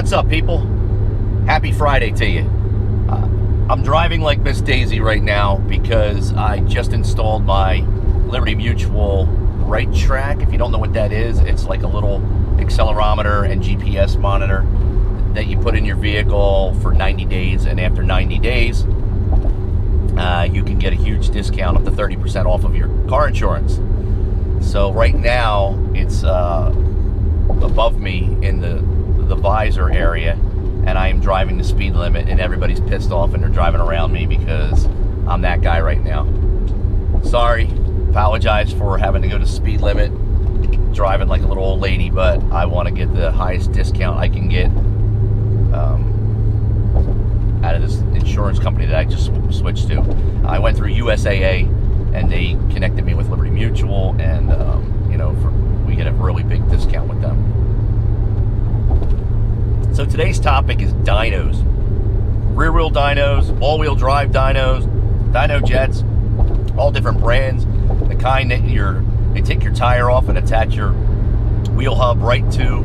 What's up, people? Happy Friday to you. I'm driving like Miss Daisy right now because I just installed my Liberty Mutual right track. If you don't know what that is, it's like a little accelerometer and GPS monitor that you put in your vehicle for 90 days, and after 90 days you can get a huge discount up to 30% off of your car insurance. So right now it's above me in the visor area, and I am driving the speed limit, and everybody's pissed off and they're driving around me because I'm that guy right now. Sorry, apologize for having to go to speed limit, driving like a little old lady, but I want to get the highest discount I can get out of this insurance company that I just switched to. I went through USAA and they connected me with Liberty Mutual, and we get a really big discount with them. So today's topic is dynos. Rear-wheel dynos, all-wheel drive dynos, dyno jets, all different brands. The kind that they take your tire off and attach your wheel hub right to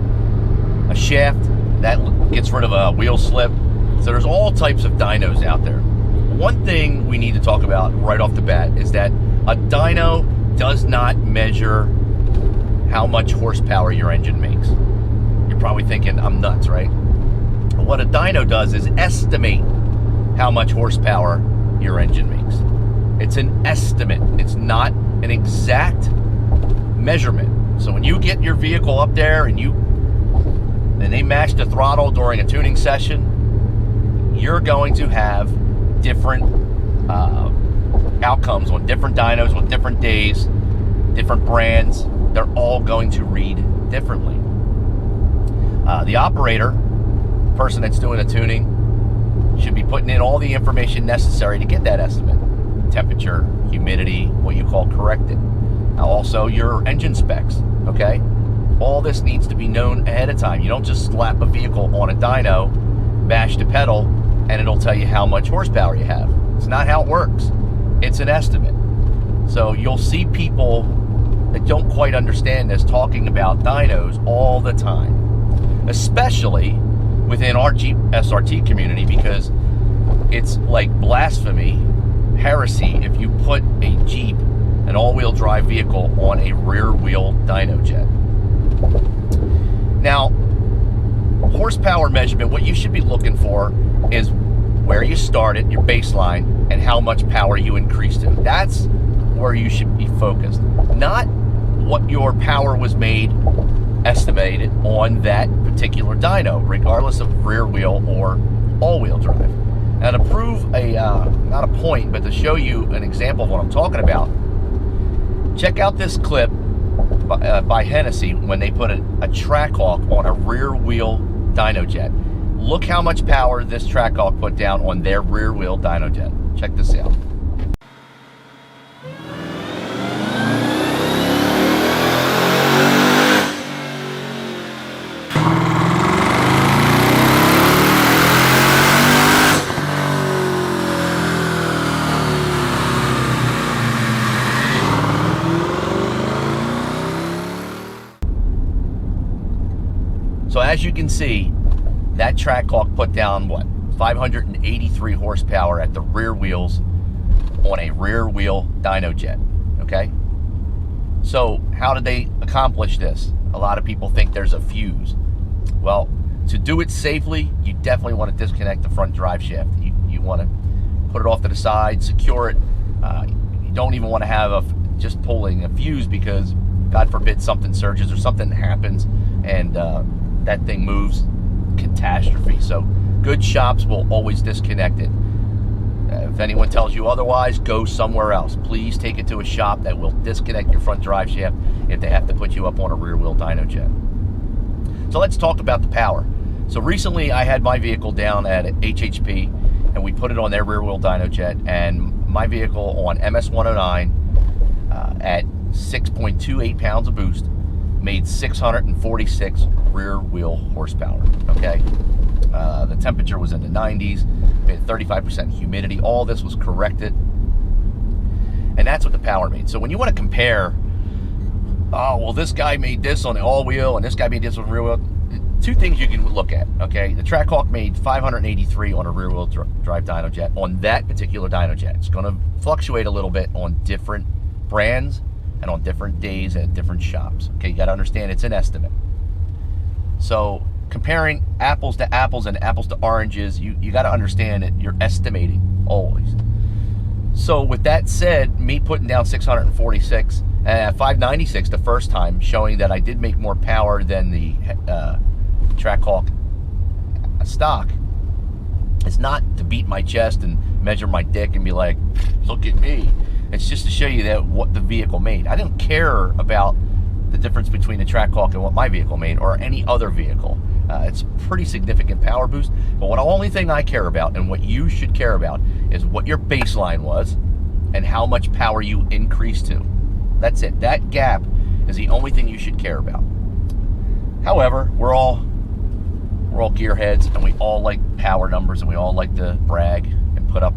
a shaft. That gets rid of a wheel slip. So there's all types of dynos out there. One thing we need to talk about right off the bat is that a dyno does not measure how much horsepower your engine makes. You're probably thinking I'm nuts, right? What a dyno does is estimate how much horsepower your engine makes. It's an estimate. It's not an exact measurement. So when you get your vehicle up there and they mash the throttle during a tuning session, you're going to have different outcomes on different dynos, on different days, different brands. They're all going to read differently. The operator, person that's doing the tuning, should be putting in all the information necessary to get that estimate. Temperature, humidity, what you call corrected. Also your engine specs, okay? All this needs to be known ahead of time. You don't just slap a vehicle on a dyno, bash the pedal, and it'll tell you how much horsepower you have. It's not how it works. It's an estimate. So you'll see people that don't quite understand this talking about dynos all the time, especially within our Jeep SRT community, because it's like blasphemy, heresy, if you put a Jeep, an all-wheel drive vehicle, on a rear-wheel dyno jet. Now, horsepower measurement, what you should be looking for is where you started, your baseline, and how much power you increased to. That's where you should be focused, not what your power was made estimated on that particular dyno, regardless of rear wheel or all-wheel drive. Now, to prove not a point, but to show you an example of what I'm talking about, check out this clip by Hennessy when they put a Trackhawk on a rear wheel dyno jet. Look how much power this Trackhawk put down on their rear wheel dyno jet. Check this out. So as you can see, that Trackhawk put down, 583 horsepower at the rear wheels on a rear wheel dyno jet, okay? So how did they accomplish this? A lot of people think there's a fuse. Well, to do it safely, you definitely want to disconnect the front drive shaft. You want to put it off to the side, secure it. You don't even want to have just pulling a fuse, because God forbid something surges or something happens and that thing moves. Catastrophe. So good shops will always disconnect it. If anyone tells you otherwise, go somewhere else. Please take it to a shop that will disconnect your front drive shaft if they have to put you up on a rear wheel dyno jet. So let's talk about the power. So recently I had my vehicle down at HHP and we put it on their rear wheel dyno jet, and my vehicle on MS109 at 6.28 pounds of boost made 646 rear wheel horsepower, okay? The temperature was in the 90s, we had 35% humidity, all this was corrected, and that's what the power made. So when you want to compare, oh, well, this guy made this on the all-wheel, and this guy made this on the rear wheel, two things you can look at, okay? The Trackhawk made 583 on a rear-wheel drive dyno jet on that particular dyno jet. It's going to fluctuate a little bit on different brands and on different days at different shops. Okay, you got to understand it's an estimate. So comparing apples to apples and apples to oranges, you got to understand that you're estimating always. So with that said, me putting down 646 and 596 the first time, showing that I did make more power than the Trackhawk stock, it's not to beat my chest and measure my dick and be like, look at me. It's just to show you that what the vehicle made. I didn't care about the difference between the Trackhawk and what my vehicle made or any other vehicle. It's a pretty significant power boost, but the only thing I care about and what you should care about is what your baseline was and how much power you increased to. That's it. That gap is the only thing you should care about. However, we're all gearheads, and we all like power numbers, and we all like to brag and put up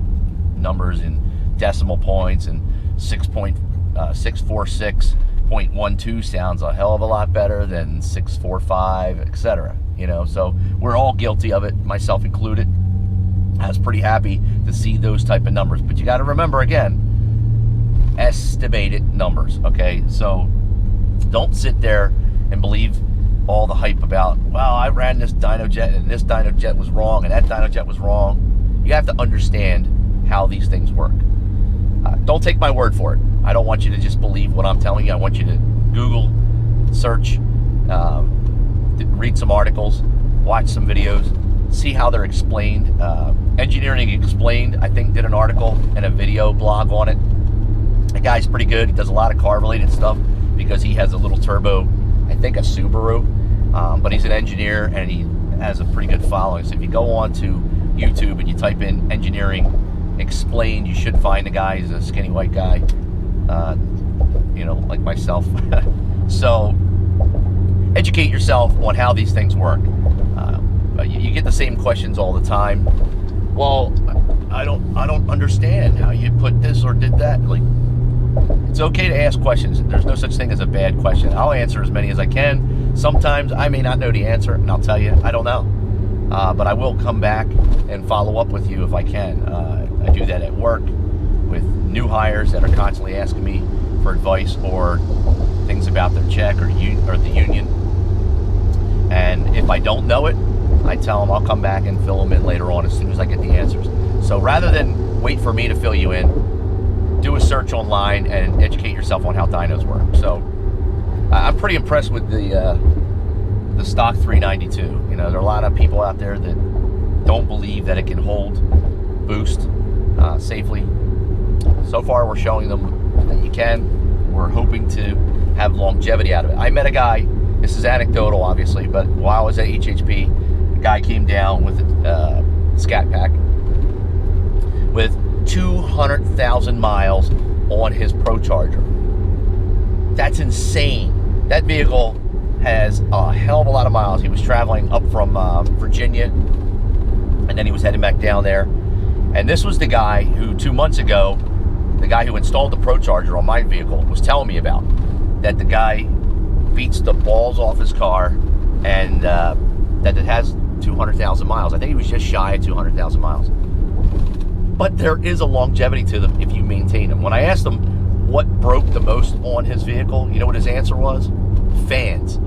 numbers in decimal points, and 646.12 sounds a hell of a lot better than 645, etc. You know, so we're all guilty of it, myself included. I was pretty happy to see those type of numbers, but you got to remember again, estimated numbers. Okay, so don't sit there and believe all the hype about, well, I ran this dyno jet and this dyno jet was wrong and that dyno jet was wrong. You have to understand how these things work. Don't take my word for it. I don't want you to just believe what I'm telling you. I want you to Google, search, read some articles, watch some videos, see how they're explained. Engineering Explained, I think, did an article and a video blog on it. The guy's pretty good. He does a lot of car-related stuff because he has a little turbo, I think a Subaru, but he's an engineer and he has a pretty good following. So if you go on to YouTube and you type in Engineering Explained, you should find the guy. He's a skinny white guy, you know, like myself. So educate yourself on how these things work. You get the same questions all the time. Well, I don't understand how you put this or did that. Like, it's okay to ask questions. There's no such thing as a bad question. I'll answer as many as I can. Sometimes I may not know the answer, and I'll tell you I don't know. But I will come back and follow up with you if I can. I do that at work with new hires that are constantly asking me for advice or things about their check or the union. And if I don't know it, I tell them I'll come back and fill them in later on as soon as I get the answers. So rather than wait for me to fill you in, do a search online and educate yourself on how dynos work. So I'm pretty impressed with the stock 392. You know, there are a lot of people out there that don't believe that it can hold boost safely. So far, we're showing them that you can. We're hoping to have longevity out of it. I met a guy, this is anecdotal obviously, but while I was at HHP, a guy came down with a Scat Pack with 200,000 miles on his Pro Charger. That's insane. That vehicle has a hell of a lot of miles. He was traveling up from Virginia, and then he was heading back down there. And this was the guy who 2 months ago, the guy who installed the Pro Charger on my vehicle was telling me about. That the guy beats the balls off his car, and that it has 200,000 miles. I think he was just shy of 200,000 miles. But there is a longevity to them if you maintain them. When I asked him what broke the most on his vehicle, you know what his answer was? Fans.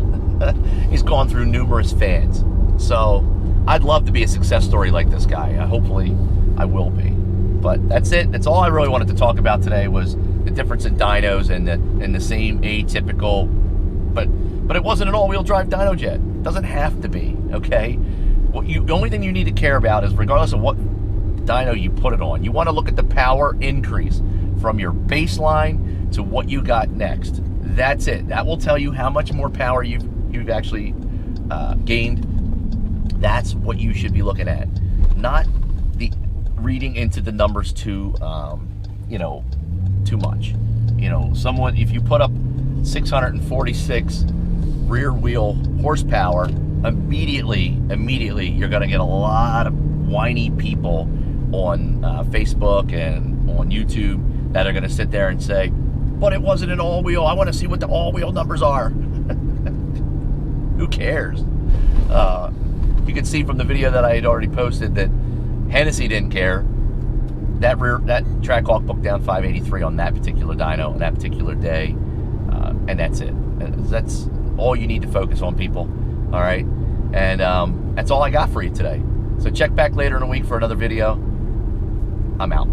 He's gone through numerous fans. So I'd love to be a success story like this guy. Hopefully I will be. But that's it. That's all I really wanted to talk about today was the difference in dynos and the same atypical, but it wasn't an all-wheel drive dyno jet. It doesn't have to be, okay? The only thing you need to care about is, regardless of what dyno you put it on, you want to look at the power increase from your baseline to what you got next. That's it. That will tell you how much more power you've actually gained. That's what you should be looking at, not the reading into the numbers too much. You know, someone, if you put up 646 rear wheel horsepower, immediately you're going to get a lot of whiny people on Facebook and on YouTube that are going to sit there and say, but it wasn't an all-wheel. I want to see what the all-wheel numbers are. Who cares? You can see from the video that I had already posted that Hennessy didn't care. That Trackhawk booked down 583 on that particular dyno on that particular day, and that's it. That's all you need to focus on, people. All right, and that's all I got for you today. So check back later in the week for another video. I'm out.